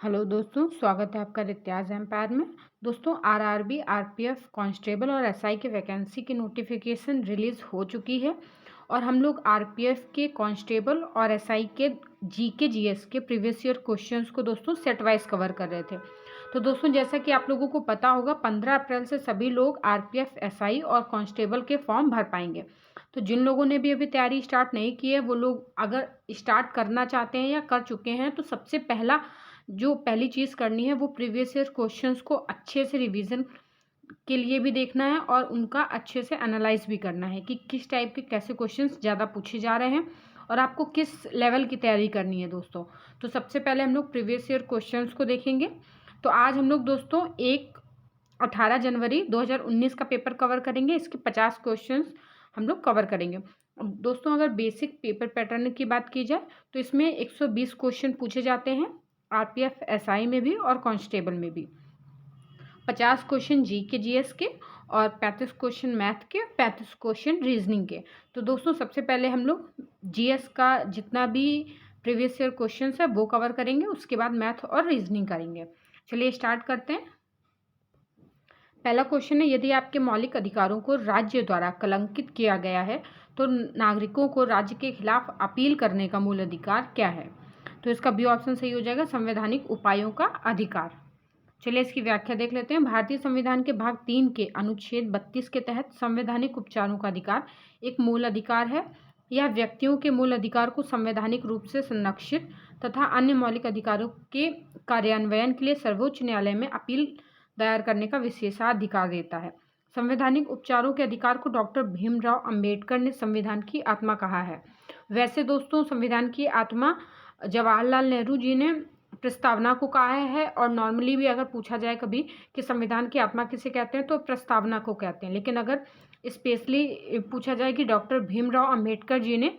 Hello दोस्तों, स्वागत है आपका रित्याज एम्पायर में। दोस्तों, आरआरबी, आरपीएफ, कांस्टेबल और एसआई के वैकेंसी की नोटिफिकेशन रिलीज़ हो चुकी है और हम लोग आरपीएफ के, कांस्टेबल और एसआई के जीके जीएस के प्रीवियस ईयर क्वेश्चंस को दोस्तों सेट वाइज कवर कर रहे थे। तो दोस्तों, जैसा कि आप लोगों को पता होगा, 15 अप्रैल से सभी लोग आरपीएफ, एसआई और कांस्टेबल के फॉर्म भर पाएंगे। तो जिन लोगों ने भी अभी तैयारी स्टार्ट नहीं की है, वो लोग अगर स्टार्ट करना चाहते हैं या कर चुके हैं, तो सबसे पहली चीज़ करनी है वो प्रीवियस ईयर क्वेश्चंस को अच्छे से रिवीजन के लिए भी देखना है और उनका अच्छे से एनालाइज भी करना है कि किस टाइप के कैसे क्वेश्चंस ज़्यादा पूछे जा रहे हैं और आपको किस लेवल की तैयारी करनी है दोस्तों। तो सबसे पहले हम लोग प्रीवियस ईयर क्वेश्चंस को देखेंगे। तो आज हम लोग दोस्तों 18 जनवरी 2019 का पेपर कवर करेंगे। इसके 50 क्वेश्चंस हम लोग कवर करेंगे। दोस्तों, अगर बेसिक पेपर पैटर्न की बात की जाए तो इसमें 120 क्वेश्चन पूछे जाते हैं, आरपीएफ, एसआई में भी और कांस्टेबल में भी। 50 क्वेश्चन जीके जीएस के और 35 क्वेश्चन मैथ के, 35 क्वेश्चन रीजनिंग के। तो दोस्तों, सबसे पहले हम लोग जीएस का जितना भी प्रीवियस ईयर क्वेश्चन है वो कवर करेंगे, उसके बाद मैथ और रीजनिंग करेंगे। चलिए स्टार्ट करते हैं। पहला क्वेश्चन है, यदि आपके मौलिक अधिकारों को राज्य द्वारा कलंकित किया गया है तो नागरिकों को राज्य के खिलाफ अपील करने का मूल अधिकार क्या है? तो इसका बी ऑप्शन सही हो जाएगा, संवैधानिक उपायों का अधिकार। चलिए इसकी व्याख्या देख लेते हैं। भारतीय संविधान के भाग 3 के अनुच्छेद 32 के तहत संवैधानिक उपचारों का अधिकार एक मूल अधिकार है। यह व्यक्तियों के मूल अधिकार को संवैधानिक रूप से संरक्षित तथा अन्य मौलिक अधिकारों के कार्यान्वयन के लिए सर्वोच्च न्यायालय में अपील दायर करने का विशेषाधिकार देता है। संवैधानिक उपचारों के अधिकार को डॉक्टर भीमराव अंबेडकर ने संविधान की आत्मा कहा है। वैसे दोस्तों, संविधान की आत्मा जवाहरलाल नेहरू जी ने प्रस्तावना को कहा है और नॉर्मली भी अगर पूछा जाए कभी कि संविधान की आत्मा किसे कहते हैं तो प्रस्तावना को कहते हैं। लेकिन अगर स्पेशली पूछा जाए कि डॉक्टर भीमराव अंबेडकर जी ने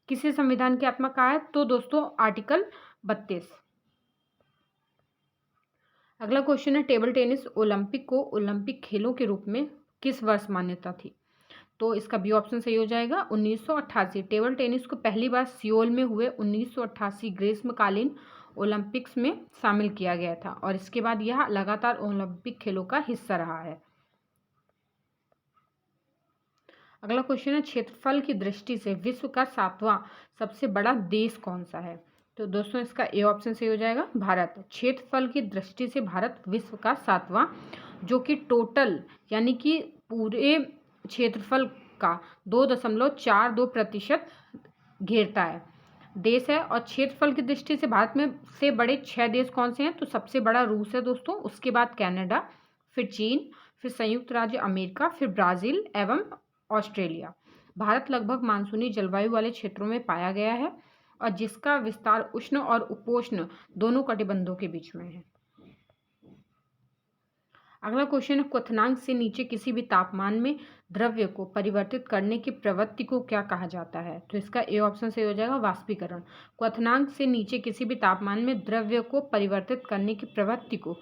किसे संविधान की आत्मा कहा है तो दोस्तों आर्टिकल 32। अगला क्वेश्चन है, टेबल टेनिस ओलंपिक को ओलंपिक खेलों के रूप में किस वर्ष मान्यता थी? तो इसका बी ऑप्शन सही हो जाएगा, 1988। टेबल टेनिस को पहली बार सियोल में हुए 1988 ग्रीष्मकालीन ओलंपिक्स में शामिल किया गया था और इसके बाद यह लगातार ओलंपिक खेलों का हिस्सा रहा है। अगला क्वेश्चन है, क्षेत्रफल की दृष्टि से विश्व का 7वां सबसे बड़ा देश कौन सा है? तो दोस्तों इसका ए ऑप्शन सही हो जाएगा, भारत। क्षेत्रफल की दृष्टि से भारत विश्व का 7वां, जो कि टोटल यानी कि पूरे क्षेत्रफल का 2.42% घेरता है देश है। और क्षेत्रफल की दृष्टि से भारत में से बड़े 6 देश कौन से हैं? तो सबसे बड़ा रूस है दोस्तों, उसके बाद कनाडा, फिर चीन, फिर संयुक्त राज्य अमेरिका, फिर ब्राज़ील एवं ऑस्ट्रेलिया। भारत लगभग मानसूनी जलवायु वाले क्षेत्रों में पाया गया है और जिसका विस्तार उष्ण और उपोष्ण दोनों कटिबंधों के बीच में है। अगला क्वेश्चन है, क्वथनांक से नीचे किसी भी तापमान में द्रव्य को परिवर्तित करने की प्रवृत्ति को क्या कहा जाता है? तो इसका ए ऑप्शन सही हो जाएगा, वाष्पीकरण। क्वथनांक से नीचे किसी भी तापमान में द्रव्य को परिवर्तित करने की प्रवृत्ति को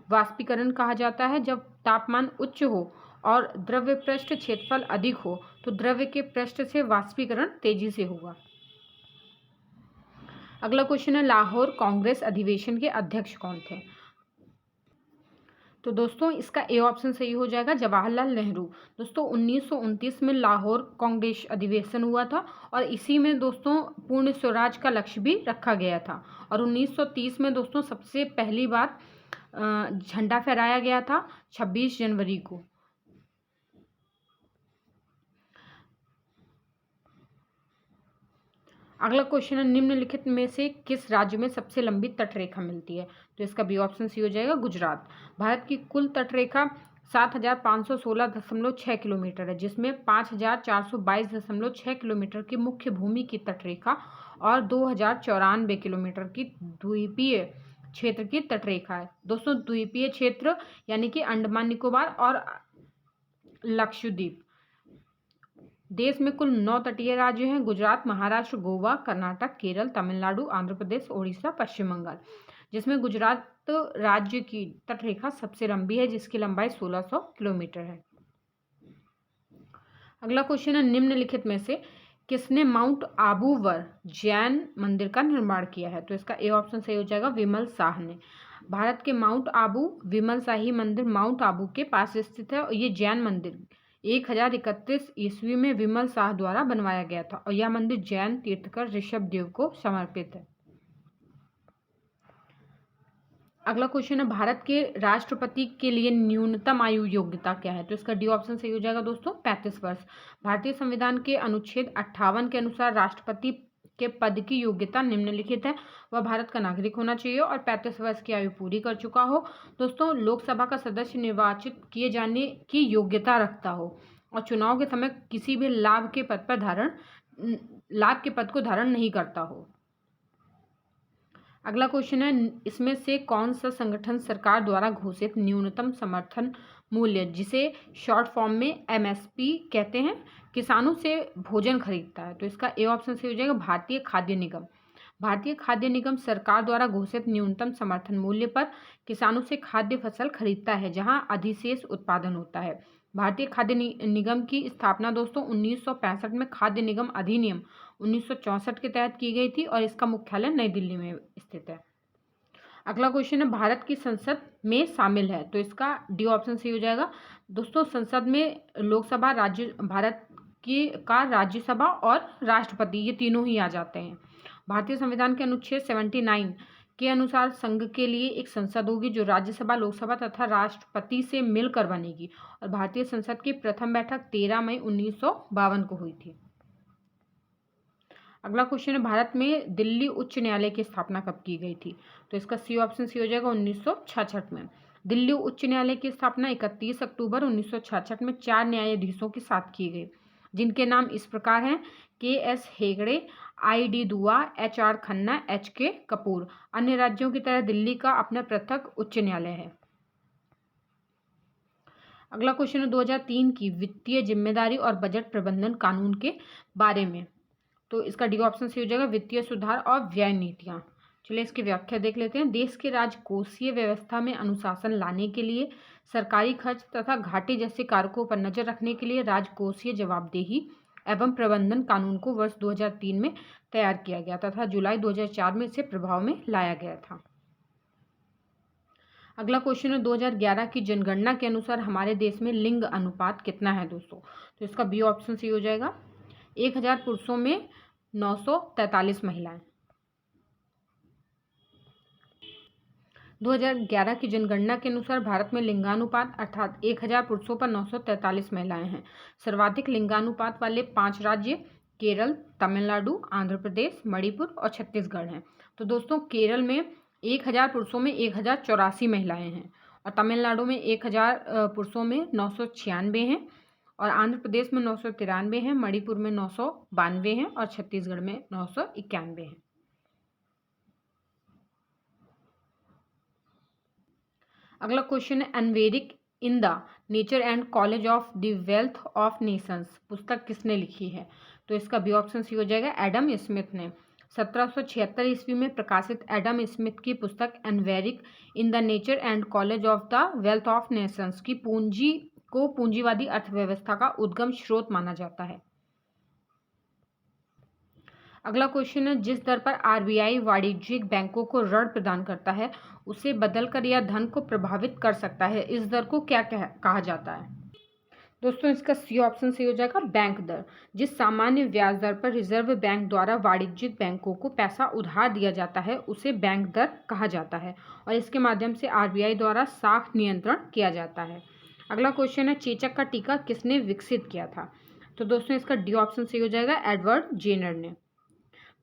वाष्पीकरण कहा जाता है। जब तापमान उच्च हो और द्रव्य पृष्ठ क्षेत्रफल अधिक हो तो द्रव्य के पृष्ठ से वाष्पीकरण तेजी से होगा। अगला क्वेश्चन है, लाहौर कांग्रेस अधिवेशन के अध्यक्ष कौन थे? तो दोस्तों इसका ए ऑप्शन सही हो जाएगा, जवाहरलाल नेहरू। दोस्तों 1929 में लाहौर कांग्रेस अधिवेशन हुआ था और इसी में दोस्तों पूर्ण स्वराज का लक्ष्य भी रखा गया था। और 1930 में दोस्तों सबसे पहली बार झंडा फहराया गया था 26 जनवरी को। अगला क्वेश्चन है, निम्नलिखित में से किस राज्य में सबसे लंबी तटरेखा मिलती है? तो इसका बी ऑप्शन सी हो जाएगा, गुजरात। भारत की कुल तटरेखा 7516.6 किलोमीटर है, जिसमें 5422.6 किलोमीटर की मुख्य भूमि की तटरेखा और 2094 किलोमीटर की द्वीपीय क्षेत्र की तटरेखा है। दोस्तों द्वीपीय क्षेत्र यानी कि अंडमान निकोबार और लक्षद्वीप। देश में कुल 9 तटीय राज्य हैं, गुजरात, महाराष्ट्र, गोवा, कर्नाटक, केरल, तमिलनाडु, आंध्र प्रदेश, ओडिशा, पश्चिम बंगाल, जिसमें गुजरात राज्य की तटरेखा सबसे लंबी है जिसकी लंबाई 1600 किलोमीटर है। अगला क्वेश्चन है, निम्नलिखित में से किसने माउंट आबू वर जैन मंदिर का निर्माण किया है? तो इसका ए ऑप्शन सही हो जाएगा, विमल शाह ने। भारत के माउंट आबू विमल शाही मंदिर माउंट आबू के पास स्थित है और ये जैन मंदिर 1031 ईस्वी में विमल शाह द्वारा बनवाया गया था और यह मंदिर जैन तीर्थकर ऋषभ देव को समर्पित है। अगला क्वेश्चन है, भारत के राष्ट्रपति के लिए न्यूनतम आयु योग्यता क्या है? तो इसका डी ऑप्शन सही हो जाएगा दोस्तों, 35 वर्ष। भारतीय संविधान के अनुच्छेद 58 के अनुसार राष्ट्रपति के पद की योग्यता निम्नलिखित है। वह भारत का नागरिक होना चाहिए और 35 वर्ष की आयु पूरी कर चुका हो। दोस्तों, लोकसभा का सदस्य निर्वाचित किए जाने की योग्यता रखता हो और चुनाव के समय किसी भी लाभ के पद को धारण नहीं करता हो। अगला क्वेश्चन है, इसमें से कौन सा संगठन सरकार द्वारा घोषित न्यूनतम समर्थन मूल्य, जिसे शॉर्ट फॉर्म में एमएसपी कहते हैं, किसानों से भोजन खरीदता है? तो इसका ए ऑप्शन से हो जाएगा भारतीय खाद्य निगम। भारतीय खाद्य निगम सरकार द्वारा घोषित न्यूनतम समर्थन मूल्य पर किसानों से खाद्य फसल खरीदता है जहां अधिशेष उत्पादन होता है। भारतीय खाद्य निगम की स्थापना दोस्तों 1965 में खाद्य निगम अधिनियम 1964 के तहत की गई थी और इसका मुख्यालय नई दिल्ली में स्थित है। अगला क्वेश्चन है, भारत की संसद में शामिल है? तो इसका डी ऑप्शन सही हो जाएगा दोस्तों। संसद में लोकसभा, भारत की राज्यसभा और राष्ट्रपति, ये तीनों ही आ जाते हैं। भारतीय संविधान के अनुच्छेद 79 के अनुसार संघ के लिए एक संसद होगी जो राज्यसभा, लोकसभा तथा राष्ट्रपति से मिलकर बनेगी और भारतीय संसद की प्रथम बैठक 13 मई 1952 को हुई थी। अगला क्वेश्चन है, भारत में दिल्ली उच्च न्यायालय की स्थापना कब की गई थी? तो इसका सी ऑप्शन सी हो जाएगा 1966 में। दिल्ली उच्च न्यायालय की स्थापना 31 अक्टूबर 1966 में 4 न्यायाधीशों के साथ की गई, जिनके नाम इस प्रकार हैं: KS हेगड़े, ID दुआ, HR खन्ना, HK कपूर। अन्य राज्यों की तरह दिल्ली का अपना पृथक उच्च न्यायालय है। अगला क्वेश्चन है 2003 की वित्तीय जिम्मेदारी और बजट प्रबंधन कानून के बारे में। तो इसका डी ऑप्शन से हो जाएगा वित्तीय सुधार और व्यय नीतियां। चलिए इसकी व्याख्या देख लेते हैं। देश के राजकोषीय व्यवस्था में अनुशासन लाने के लिए, सरकारी खर्च तथा घाटे जैसे कारकों पर नजर रखने के लिए राजकोषीय जवाबदेही एवं प्रबंधन कानून को वर्ष 2003 में तैयार किया गया तथा जुलाई 2004 में इसे प्रभाव में लाया गया था। अगला क्वेश्चन है 2011 की जनगणना के अनुसार हमारे देश में लिंग अनुपात कितना है दोस्तों? तो इसका बी ऑप्शन सही हो जाएगा। 1000 पुरुषों में 943 महिलाएं। 2011 की जनगणना के अनुसार भारत में लिंगानुपात अर्थात 1000 पुरुषों पर 943 महिलाएं हैं। सर्वाधिक लिंगानुपात वाले 5 राज्य केरल, तमिलनाडु, आंध्र प्रदेश, मणिपुर और छत्तीसगढ़ हैं। तो दोस्तों, केरल में 1000 पुरुषों में 1084 महिलाएं हैं और तमिलनाडु में 1000 पुरुषों में 996 हैं और आंध्र प्रदेश में 993 हैं, मणिपुर में 992 हैं और छत्तीसगढ़ में 991 हैं। अगला क्वेश्चन है, अनवेरिक in the nature and college of the wealth of nations पुस्तक किसने लिखी है? तो इसका बी ऑप्शन सी हो जाएगा एडम स्मिथ ने। 1776 ईस्वी में प्रकाशित एडम स्मिथ की पुस्तक एनवेरिक in the nature and college of the wealth of nations की पूंजीवादी अर्थव्यवस्था का उद्गम स्रोत माना जाता है। अगला क्वेश्चन है, जिस दर पर आरबीआई वाणिज्यिक बैंकों को ऋण प्रदान करता है उसे बदलकर या धन को प्रभावित कर सकता है, इस दर को क्या कहा जाता है? दोस्तों, इसका सी ऑप्शन सही हो जाएगा बैंक दर। जिस सामान्य ब्याज दर पर रिजर्व बैंक द्वारा वाणिज्यिक बैंकों को पैसा उधार दिया जाता है उसे बैंक दर कहा जाता है और इसके माध्यम से आरबीआई द्वारा साख नियंत्रण किया जाता है। अगला क्वेश्चन है, चेचक का टीका किसने विकसित किया था? तो दोस्तों, इसका डी ऑप्शन सही हो जाएगा एडवर्ड जेनर ने।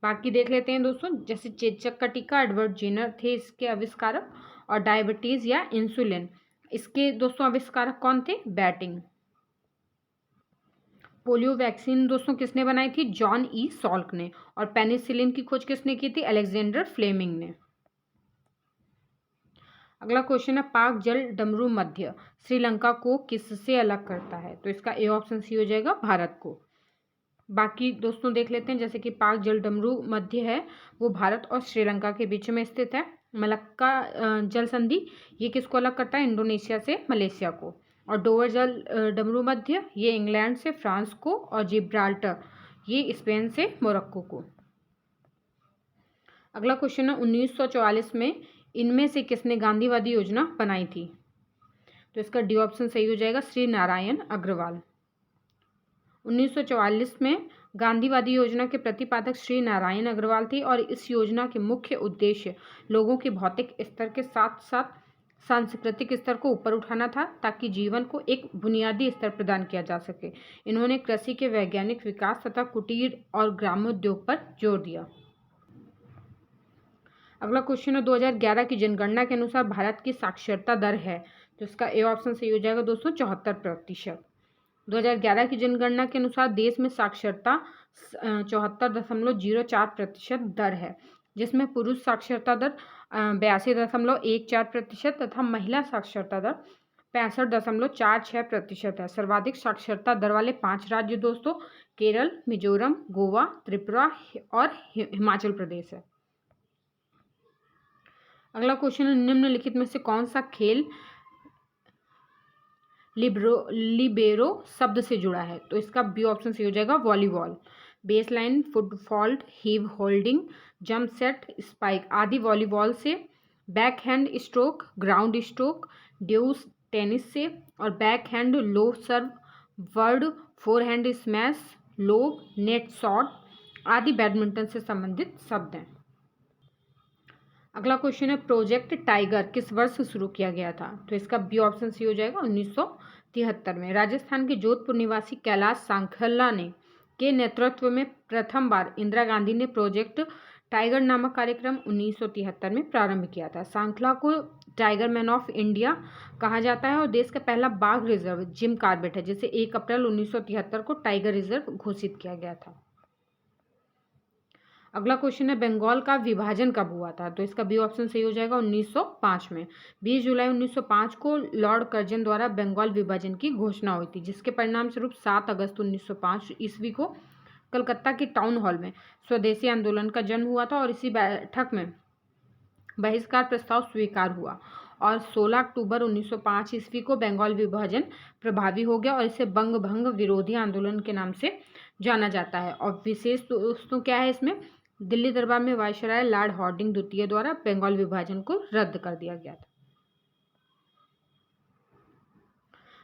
बाकी देख लेते हैं दोस्तों, जैसे चेचक का टीका एडवर्ड जेनर थे इसके आविष्कारक और डायबिटीज या इंसुलिन इसके दोस्तों आविष्कारक कौन थे? बैटिंग। पोलियो वैक्सीन दोस्तों किसने बनाई थी? जॉन ई सॉल्क ने। और पेनिसिलिन की खोज किसने की थी? अलेक्जेंडर फ्लेमिंग ने। अगला क्वेश्चन है, पाक जल डमरू मध्य श्रीलंका को किससे अलग करता है? तो इसका ए ऑप्शन सी हो जाएगा भारत को। बाकी दोस्तों देख लेते हैं, जैसे कि पाक जल डमरू मध्य है वो भारत और श्रीलंका के बीच में स्थित है। मलक्का जल संधि ये किसको अलग करता है? इंडोनेशिया से मलेशिया को। और डोवर जल डमरू मध्य ये इंग्लैंड से फ्रांस को और जिब्राल्टर ये स्पेन से मोरक्को को। अगला क्वेश्चन है, 1944 में इनमें से किसने गांधीवादी योजना बनाई थी? तो इसका डी ऑप्शन सही हो जाएगा, श्री नारायण अग्रवाल। 1944 में गांधीवादी योजना के प्रतिपादक श्री नारायण अग्रवाल थे और इस योजना के मुख्य उद्देश्य लोगों के भौतिक स्तर के साथ साथ सांस्कृतिक स्तर को ऊपर उठाना था, ताकि जीवन को एक बुनियादी स्तर प्रदान किया जा सके। इन्होंने कृषि के वैज्ञानिक विकास तथा कुटीर और ग्रामोद्योग पर जोर दिया। अगला क्वेश्चन है, 2011 की जनगणना के अनुसार भारत की साक्षरता दर है, तो इसका ए ऑप्शन सही हो जाएगा दोस्तों, 74%। 2011 की जनगणना के अनुसार देश में साक्षरता 74.04% दर है, जिसमें पुरुष साक्षरता दर 82.14% तथा महिला साक्षरता दर 65.46% है। सर्वाधिक साक्षरता दर वाले 5 राज्य दोस्तों केरल, मिजोरम, गोवा, त्रिपुरा और हिमाचल प्रदेश है। अगला क्वेश्चन है, निम्नलिखित में से कौन सा खेल लिबेरो शब्द से जुड़ा है? तो इसका बी ऑप्शन सही हो जाएगा, volleyball. Baseline, foot fault, heave holding, jump set, spike आदि वॉलीबॉल से, back hand stroke, ground stroke, deuce tennis से और back hand low serve, word, forehand smash, lob, net shot आदि बैडमिंटन से संबंधित शब्द हैं। अगला क्वेश्चन है, प्रोजेक्ट टाइगर किस वर्ष शुरू किया गया था? तो इसका बी ऑप्शन सही हो जाएगा, 1973 में। राजस्थान के जोधपुर निवासी कैलाश सांखला ने के नेतृत्व में प्रथम बार इंदिरा गांधी ने प्रोजेक्ट टाइगर नामक कार्यक्रम 1973 में प्रारंभ किया था। सांखला को टाइगर मैन ऑफ इंडिया कहा जाता है और देश का पहला बाघ रिजर्व जिम कॉर्बेट है, जिसे 1 अप्रैल 1973 को टाइगर रिजर्व घोषित किया गया था। अगला क्वेश्चन है, बंगाल का विभाजन कब हुआ था? तो इसका बी ऑप्शन सही हो जाएगा, 1905 में। 20 जुलाई 1905 को लॉर्ड कर्जन द्वारा बंगाल विभाजन की घोषणा हुई थी, जिसके परिणाम स्वरूप 7 अगस्त 1905 ईस्वी को कलकत्ता के टाउन हॉल में स्वदेशी आंदोलन का जन्म हुआ था और इसी बैठक में बहिष्कार प्रस्ताव स्वीकार हुआ और 16 अक्टूबर 1905 ईस्वी को बंगाल विभाजन प्रभावी हो गया और इसे बंग भंग विरोधी आंदोलन के नाम से जाना जाता है। और विशेष दोस्तों क्या है इसमें, दिल्ली दरबार में वायसराय लॉर्ड हार्डिंग द्वितीय द्वारा बंगाल विभाजन को रद्द कर दिया गया था।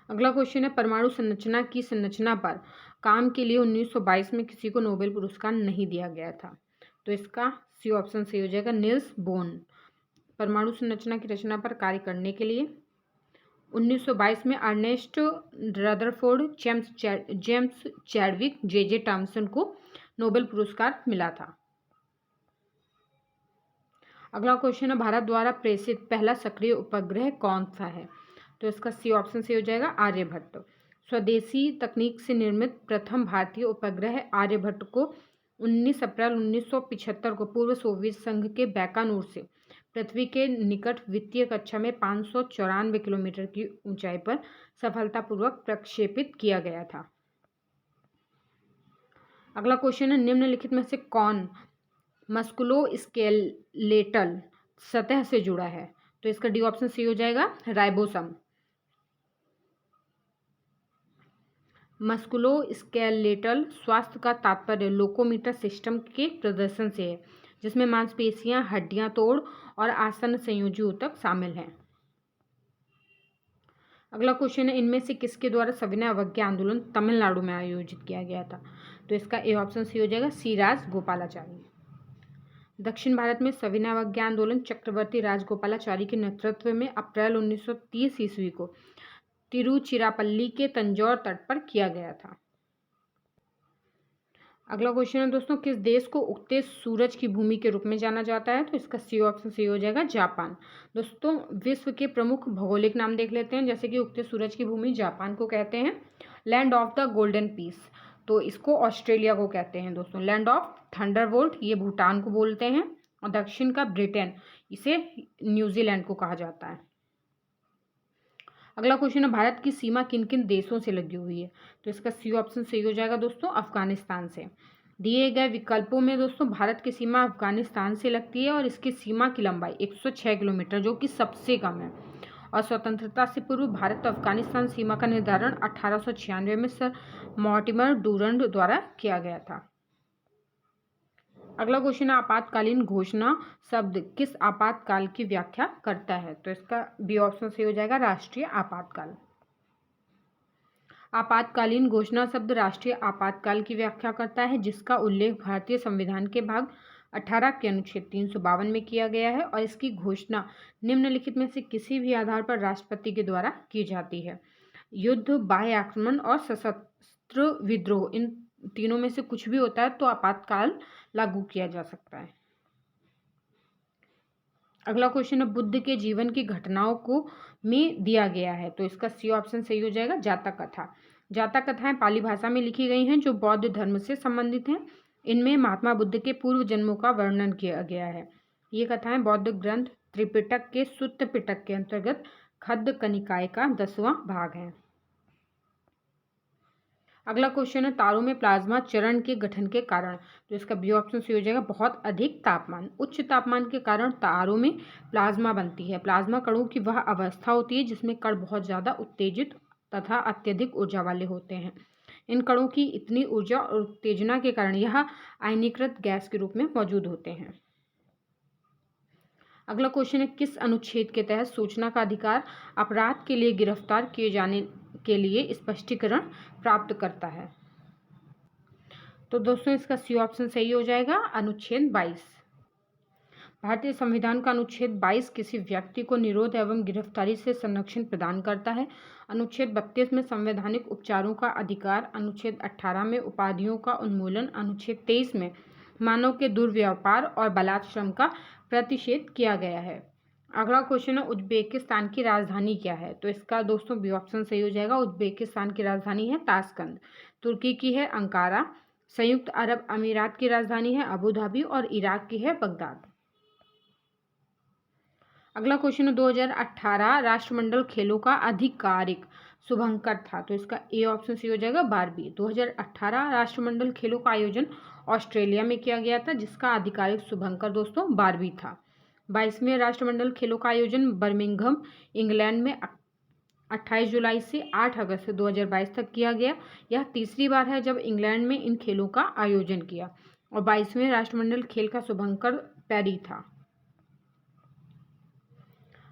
अगला क्वेश्चन है, परमाणु संरचना की संरचना पर काम के लिए 1922 में किसी को नोबेल पुरस्कार नहीं दिया गया था? तो इसका सी ऑप्शन सही हो जाएगा, निल्स बोर। परमाणु संरचना की रचना पर कार्य करने के लिए 1922 में अर्नेस्ट रदरफोर्ड, जेम्स चैडविक, जे टॉमसन को नोबेल पुरस्कार मिला था। अगला क्वेश्चन है, भारत द्वारा प्रेषित पहला सक्रिय उपग्रह कौन सा है? तो इसका सी ऑप्शन से हो जाएगा, आर्यभट्ट। स्वदेशी तकनीक से निर्मित प्रथम भारतीय उपग्रह आर्यभट्ट को 19 अप्रैल 1975 को पूर्व सोवियत संघ के बैकानूर से पृथ्वी के निकट वित्तीय कक्षा में 594 किलोमीटर की ऊंचाई पर सफलतापूर्वक प्रक्षेपित किया गया था। अगला क्वेश्चन है, निम्नलिखित में से कौन मस्कुलोस्केलेटल सतह से जुड़ा है? तो इसका डी ऑप्शन सही हो जाएगा, राइबोसम। मस्कुलोस्केलेटल स्वास्थ्य का तात्पर्य लोकोमीटर सिस्टम के प्रदर्शन से है, जिसमें मांसपेशियां, हड्डियां, तोड़ और आसन्न संयोजी ऊतक शामिल हैं। अगला क्वेश्चन है, इनमें से किसके द्वारा सविनय अवज्ञा आंदोलन तमिलनाडु में आयोजित किया गया था? तो इसका ए ऑप्शन सही हो जाएगा, सी राजगोपालाचारी। दक्षिण भारत में सविनय अवज्ञा आंदोलन चक्रवर्ती राजगोपालाचारी के नेतृत्व में अप्रैल 1930 ईस्वी को तिरुचिरापल्ली के तंजौर तट पर किया गया था। अगला क्वेश्चन है दोस्तों, किस देश को उगते सूरज की भूमि के रूप में जाना जाता है? तो इसका सी ऑप्शन सही हो जाएगा, जापान। दोस्तों विश्व के प्रमुख भौगोलिक नाम देख लेते हैं, जैसे कि उगते सूरज की भूमि जापान को कहते हैं land of the golden peace, तो इसको ऑस्ट्रेलिया को कहते हैं दोस्तों। लैंड ऑफ थंडरबोल्ट ये भूटान को बोलते हैं और दक्षिण का ब्रिटेन इसे न्यूजीलैंड को कहा जाता है। अगला क्वेश्चन है, भारत की सीमा किन किन देशों से लगी हुई है? तो इसका सी ऑप्शन सही हो जाएगा दोस्तों, अफगानिस्तान से। दिए गए विकल्पों में दोस्तों भारत की सीमा अफगानिस्तान से लगती है और इसकी सीमा की लंबाई 106 किलोमीटर जो कि सबसे कम है। और स्वतंत्रता से पूर्व भारत अफगानिस्तान सीमा का निर्धारण 1896 में सर मॉर्टिमर डूरंड द्वारा किया गया था। अगला क्वेश्चन है आपातकालीन घोषणा शब्द किस आपातकाल की व्याख्या करता है? तो इसका बी ऑप्शन सही हो जाएगा, राष्ट्रीय आपातकाल। आपातकालीन घोषणा शब्द राष्ट्रीय आपातकाल की व्याख्या करता है जिसका उल्लेख भारतीय संविधान के भाग 18 के अनुच्छेद 352 में किया गया है और इसकी घोषणा निम्नलिखित में से किसी भी आधार पर राष्ट्रपति के द्वारा की जाती है। युद्ध, बाह्य आक्रमण और सशस्त्र विद्रोह, इन तीनों में से कुछ भी होता है तो आपातकाल लागू किया जा सकता है। अगला क्वेश्चन है बुद्ध के जीवन की घटनाओं को में दिया गया है, तो इसका सी ऑप्शन सही हो जाएगा, जातक कथा। जातक कथाएं पाली भाषा में लिखी गई हैं जो बौद्ध धर्म से संबंधित हैं। इनमें महात्मा बुद्ध के पूर्व जन्मों का वर्णन किया गया है। ये कथाएं बौद्ध ग्रंथ त्रिपिटक के सुत्त पिटक के अंतर्गत खद्य निकाय का 10वां भाग है। अगला क्वेश्चन है तारों में प्लाज्मा चरण के गठन के कारण, तो इसका बी ऑप्शन सही हो जाएगा, बहुत अधिक तापमान। उच्च तापमान के कारण तारों में प्लाज्मा बनती है। प्लाज्मा कणों की वह अवस्था होती है जिसमें कण बहुत ज़्यादा उत्तेजित तथा अत्यधिक ऊर्जा वाले होते हैं। इन कणों की इतनी ऊर्जा और उत्तेजना के कारण यह आयनीकृत गैस के रूप में मौजूद होते हैं। अगला क्वेश्चन है किस अनुच्छेद के तहत सूचना का अधिकार अपराध के लिए गिरफ्तार किए जाने के लिए स्पष्टीकरण प्राप्त करता है? तो दोस्तों इसका सी ऑप्शन सही हो जाएगा, अनुच्छेद 22। भारतीय संविधान का अनुच्छेद 22 किसी व्यक्ति को निरोध एवं गिरफ्तारी से संरक्षण प्रदान करता है। अनुच्छेद 32 में संवैधानिक उपचारों का अधिकार, अनुच्छेद 18 में उपाधियों का उन्मूलन, अनुच्छेद 23 में मानव के दुर्व्यापार और बलात्श्रम का प्रतिषेध किया गया है। अगला क्वेश्चन है उज्बेकिस्तान की राजधानी क्या है? तो इसका दोस्तों बी ऑप्शन सही हो जाएगा, उज्बेकिस्तान की राजधानी है ताशकंद। तुर्की की है अंकारा। संयुक्त अरब अमीरात की राजधानी है अबू धाबी और इराक की है बगदाद। अगला क्वेश्चन है 2018 राष्ट्रमंडल खेलों का आधिकारिक शुभंकर था, तो इसका ए ऑप्शन सही हो जाएगा, बारबी। 2018 राष्ट्रमंडल खेलों का आयोजन ऑस्ट्रेलिया में किया गया था जिसका आधिकारिक शुभंकर दोस्तों बारबी था। 22वें राष्ट्रमंडल खेलों का आयोजन बर्मिंघम इंग्लैंड में 28 जुलाई से 8 अगस्त 2022 तक किया गया। यह तीसरी बार है जब इंग्लैंड में इन खेलों का आयोजन किया और 22वें राष्ट्रमंडल खेल का शुभंकर पेरी था।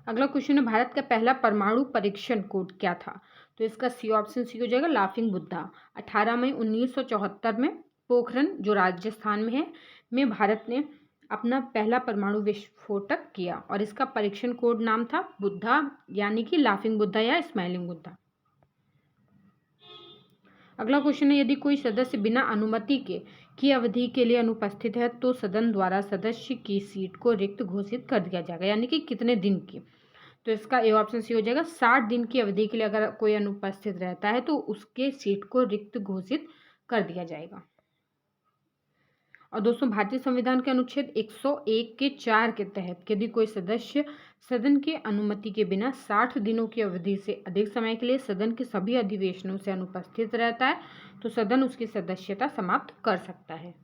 अगला क्वेश्चन है भारत का पहला परमाणु परीक्षण कोड क्या था? तो इसका सी ऑप्शन सी हो जाएगा, लाफिंग बुद्धा। 18 मई 1974 में पोखरण जो राजस्थान में है में भारत ने अपना पहला परमाणु विस्फोटक किया और इसका परीक्षण कोड नाम था बुद्धा, यानी कि लाफिंग बुद्धा या स्माइलिंग बुद्धा। अगला क्वेश्चन है यदि कोई सदस्य बिना अनुमति की अवधि के लिए अनुपस्थित है तो सदन द्वारा सदस्य की सीट को रिक्त घोषित कर दिया जाएगा, यानी कि कितने दिन की? तो इसका ए ऑप्शन सी हो जाएगा, 60 दिन की अवधि के लिए अगर कोई अनुपस्थित रहता है तो उसके सीट को रिक्त घोषित कर दिया जाएगा। और दोस्तों भारतीय संविधान के अनुच्छेद 101 के 4 के तहत यदि कोई सदस्य सदन की अनुमति के बिना 60 दिनों की अवधि से अधिक समय के लिए सदन के सभी अधिवेशनों से अनुपस्थित रहता है तो सदन उसकी सदस्यता समाप्त कर सकता है।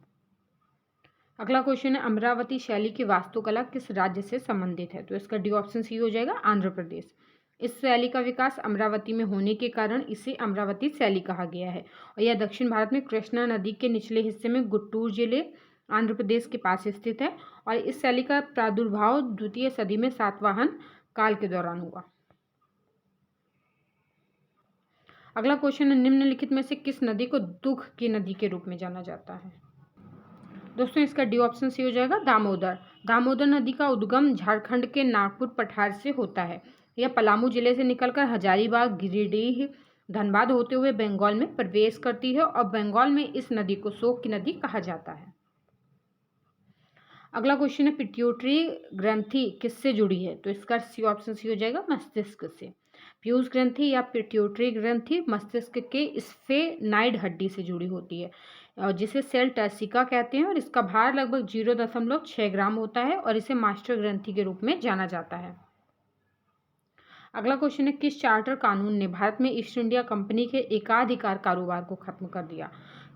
अगला क्वेश्चन है अमरावती शैली की वास्तुकला किस राज्य से संबंधित है? तो इसका डी ऑप्शन सी हो जाएगा, आंध्र प्रदेश। इस शैली का विकास अमरावती में होने के कारण इसे अमरावती शैली कहा गया है और यह दक्षिण भारत में कृष्णा नदी के निचले हिस्से में गुंटूर जिले आंध्र प्रदेश के पास स्थित है और इस शैली का प्रादुर्भाव द्वितीय सदी में सातवाहन काल के दौरान हुआ। अगला क्वेश्चन है निम्नलिखित में से किस नदी को दुख की नदी के रूप में जाना जाता है? दोस्तों इसका डी ऑप्शन सी हो जाएगा, दामोदर। दामोदर नदी का उद्गम झारखंड के नागपुर पठार से होता है। यह पलामू जिले से निकलकर हजारीबाग, गिरिडीह, धनबाद होते हुए बंगाल में प्रवेश करती है और बंगाल में इस नदी को शोक की नदी कहा जाता है। अगला क्वेश्चन है पिट्यूटरी ग्रंथि किससे जुड़ी है? तो इसका सी ऑप्शन सी हो जाएगा, मस्तिष्क से। पीयूष ग्रंथि या पिट्यूटरी ग्रंथि मस्तिष्क के स्फेनाइड हड्डी से जुड़ी होती है और जिसे सेल टर्सिका कहते हैं और इसका भार लगभग 0.6 ग्राम होता है और इसे मास्टर ग्रंथि के रूप में जाना जाता है। अगला क्वेश्चन है किस चार्टर कानून ने भारत में ईस्ट इंडिया कंपनी के एकाधिकार कारोबार को खत्म कर दिया?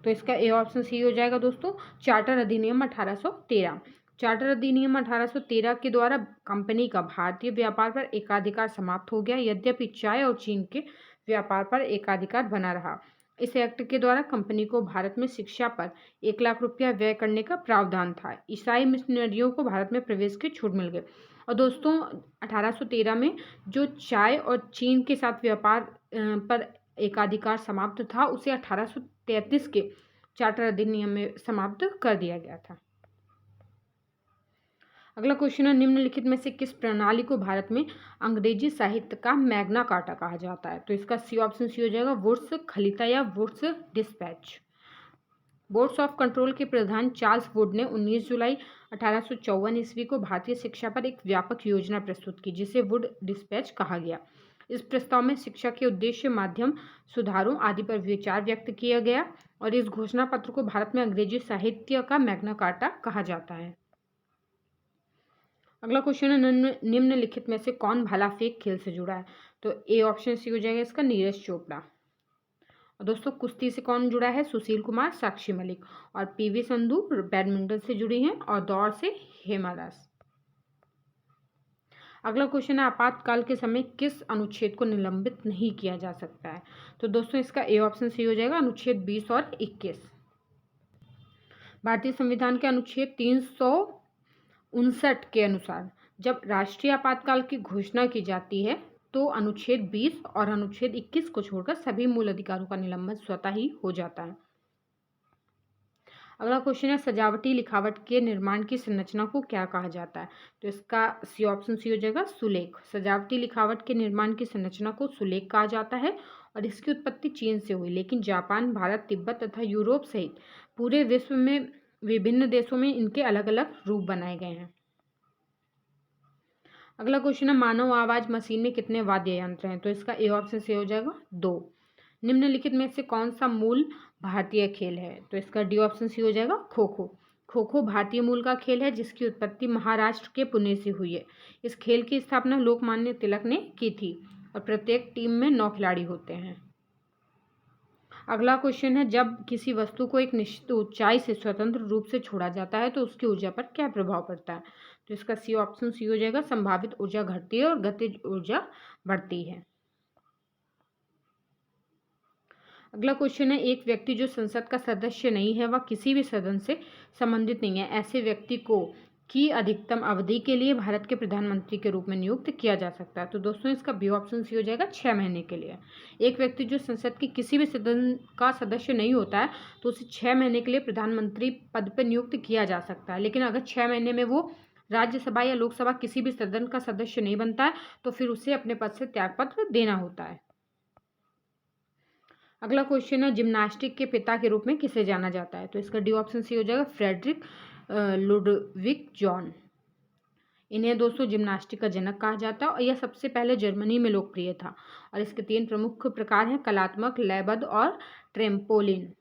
तो इसका ए ऑप्शन सी हो जाएगा दोस्तों, चार्टर अधिनियम 1813। चार्टर अधिनियम 1813 के द्वारा कंपनी का भारतीय व्यापार पर एकाधिकार समाप्त हो गया, यद्यपि चाय और चीन के व्यापार पर एकाधिकार बना रहा। इस एक्ट के द्वारा कंपनी को भारत में शिक्षा पर 1 लाख रुपया व्यय करने का प्रावधान था। ईसाई मिशनरियों को भारत में प्रवेश की छूट मिल गई। और दोस्तों 1813 में जो चाय और चीन के साथ व्यापार पर एकाधिकार समाप्त था, उसे 1833 के चार्टर अधिनियम में समाप्त कर दिया गया था। अगला क्वेश्चन है, निम्नलिखित में से किस प्रणाली को भारत में अंग्रेजी साहित्य का मैग्ना कार्टा कहा जाता है? तो इसका सी ऑप्शन सी हो जाएगा, वुड्स खलीता या woods despatch. Boards of control के प्रधान चार्ल्स वुड ने 19 जुलाई 1854 ईस्वी को भारतीय शिक्षा पर एक व्यापक योजना प्रस्तुत की, जिसे वुड डिस्पैच कहा गया। इस प्रस्ताव में शिक्षा के उद्देश्य, माध्यम, सुधारों आदि पर विचार व्यक्त किया गया और इस घोषणा पत्र को भारत में अंग्रेजी साहित्य का मैग्ना कार्टा कहा जाता है। अगला क्वेश्चन है, निम्नलिखित में से कौन भाला फेंक खेल से जुड़ा है? तो ए ऑप्शन सी हो जाएगा इसका, नीरज चोपड़ा। और दोस्तों कुश्ती से कौन जुड़ा है? सुशील कुमार, साक्षी मलिक। और पीवी संधू बैडमिंटन से जुड़ी हैं और दौड़ से हेमा दास। अगला क्वेश्चन है, आपातकाल के समय किस अनुच्छेद को निलंबित नहीं किया जा सकता है? तो दोस्तों इसका ए ऑप्शन सही हो जाएगा, अनुच्छेद 20 और 21। भारतीय संविधान के अनुच्छेद 359 के अनुसार जब राष्ट्रीय आपातकाल की घोषणा की जाती है तो अनुच्छेद 20 और अनुच्छेद 21 को छोड़कर सभी मूल अधिकारों का निलंबन स्वतः ही हो जाता है। अगला क्वेश्चन है, सजावटी लिखावट के निर्माण की संरचना को क्या कहा जाता है? तो इसका सी ऑप्शन सी हो जाएगा, सुलेख। सजावटी लिखावट के निर्माण की संरचना को सुलेख कहा जाता है और इसकी उत्पत्ति चीन से हुई, लेकिन जापान, भारत, तिब्बत तथा यूरोप सहित पूरे विश्व में विभिन्न देशों में इनके अलग अलग रूप बनाए गए हैं। अगला क्वेश्चन है, मानव आवाज मशीन में कितने वाद्य यंत्र हैं? तो इसका ए ऑप्शन से हो जाएगा, 2। निम्नलिखित में से कौन सा मूल भारतीय खेल है? तो इसका डी ऑप्शन सी हो जाएगा, खो खो। खो खो भारतीय मूल का खेल है जिसकी उत्पत्ति महाराष्ट्र के पुणे से हुई है। इस खेल की स्थापना लोकमान्य तिलक ने की थी और प्रत्येक टीम में 9 खिलाड़ी होते हैं। अगला क्वेश्चन है, जब किसी वस्तु को एक निश्चित ऊंचाई से स्वतंत्र रूप से छोड़ा जाता है तो उसकी ऊर्जा पर क्या प्रभाव पड़ता है? तो इसका सी ऑप्शन सी हो जाएगा, संभावित ऊर्जा घटती है और गतिज ऊर्जा बढ़ती है। अगला क्वेश्चन है, एक व्यक्ति जो संसद का सदस्य नहीं है, वह किसी भी सदन से संबंधित नहीं है, ऐसे व्यक्ति को की अधिकतम अवधि के लिए भारत के प्रधानमंत्री के रूप में नियुक्त किया जा सकता है? तो दोस्तों इसका बी ऑप्शन सी हो जाएगा, 6 महीने के लिए। एक व्यक्ति जो संसद की किसी भी सदन का सदस्य नहीं होता है तो उसे 6 महीने के लिए प्रधानमंत्री पद पर नियुक्त किया जा सकता है, लेकिन अगर 6 महीने में वो राज्यसभा या लोकसभा किसी भी सदन का सदस्य नहीं बनता है तो फिर उसे अपने पद से त्यागपत्र देना होता है। अगला क्वेश्चन है, जिम्नास्टिक के पिता के रूप में किसे जाना जाता है? तो इसका डी ऑप्शन सी हो जाएगा, फ्रेडरिक लुडविग जॉन। इन्हें दोस्तों जिम्नास्टिक का जनक कहा जाता है और यह सबसे पहले जर्मनी में लोकप्रिय था और इसके 3 प्रमुख प्रकार हैं, कलात्मक, लयबद्ध और ट्रेम्पोलिन।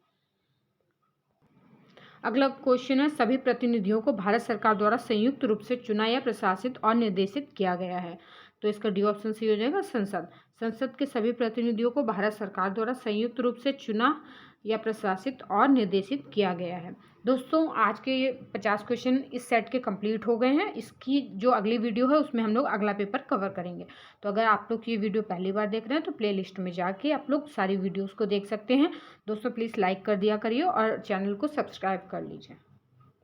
अगला क्वेश्चन है, सभी प्रतिनिधियों को भारत सरकार द्वारा संयुक्त रूप से चुना या प्रशासित और निर्देशित किया गया है? तो इसका डी ऑप्शन सी हो जाएगा, संसद। संसद के सभी प्रतिनिधियों को भारत सरकार द्वारा संयुक्त रूप से चुना या प्रशासित और निर्देशित किया गया है। दोस्तों आज के ये 50 क्वेश्चन इस सेट के कंप्लीट हो गए हैं। इसकी जो अगली वीडियो है उसमें हम लोग अगला पेपर कवर करेंगे। तो अगर आप लोग ये वीडियो पहली बार देख रहे हैं तो प्लेलिस्ट में जाके आप लोग सारी वीडियोस को देख सकते हैं। दोस्तों प्लीज़ लाइक कर दिया करिए और चैनल को सब्सक्राइब कर लीजिए।